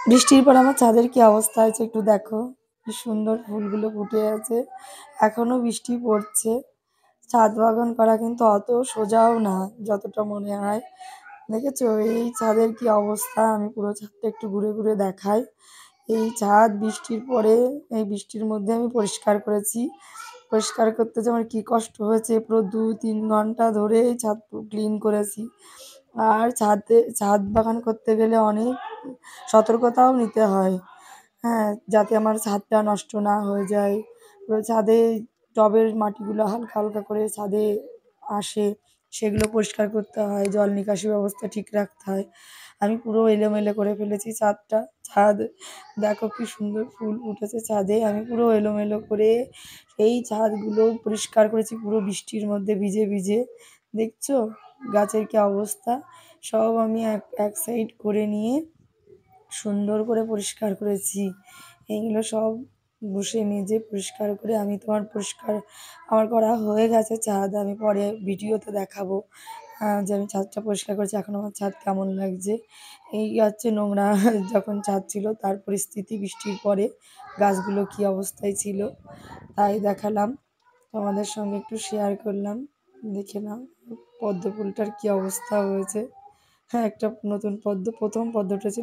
বৃষ্টির পর আমার ছাদের কি অবস্থা হয়েছে একটু দেখো। কি সুন্দর ফুলগুলো ফুটে আছে। এখনো বৃষ্টি পড়ছে। ছাদ বাগান করা কিন্তু অত সোজাও না যতটা মনে হয়। দেখেছো এই ছাদের কি অবস্থা? আমি পুরো ছাদটা একটু ঘুরে ঘুরে দেখাই। এই ছাদ বৃষ্টির পরে এই বৃষ্টির মধ্যে আমি পরিষ্কার করেছি। পরিষ্কার করতে যে আমার কি কষ্ট হয়েছে, পুরো ২-৩ ঘন্টা ধরে এই ছাদ ক্লিন করেছি। আর ছাদ বাগান করতে গেলে অনেক সতর্কতাও নিতে হয়। হ্যাঁ, যাতে আমার ছাদটা নষ্ট না হয়ে যায়। পুরো ছাদে টবের মাটিগুলো হালকা, হালকা করে ছাদে আসে, সেগুলো পরিষ্কার করতে হয়। জল নিকাশি ব্যবস্থা ঠিক রাখতে হয়। আমি পুরো এলোমেলো করে ফেলেছি ছাদটা। ছাদ দেখো কি সুন্দর ফুল ফুটেছে ছাদে। আমি পুরো এলোমেলো করে এই ছাদগুলো পরিষ্কার করেছি পুরো বৃষ্টির মধ্যে ভিজে, ভিজে। দেখছো গাছের কি অবস্থা? সব আমি এক সাইড করে নিয়ে সুন্দর করে পরিষ্কার করেছি। এগুলো সব ঘষে মেজে পরিষ্কার করে আমি পরিষ্কার আমার করা হয়ে গেছে ছাদ। আমি পরে ভিডিওতে দেখাবো যে আমি ছাদটা পরিষ্কার করেছি। এখন আমার ছাদ কেমন লাগছে। এই হচ্ছে নোংরা যখন ছাদ ছিল তার পরিস্থিতি বৃষ্টির পরে গাছগুলো কী অবস্থায় ছিল তাই দেখালাম। তোমাদের সঙ্গে একটু শেয়ার করলাম। দেখে নাও পদ্ম ফুলটার কী অবস্থা হয়েছে। হ্যাঁ, একটা নতুন পদ্ম, ১ম পদ্মটা ছিল।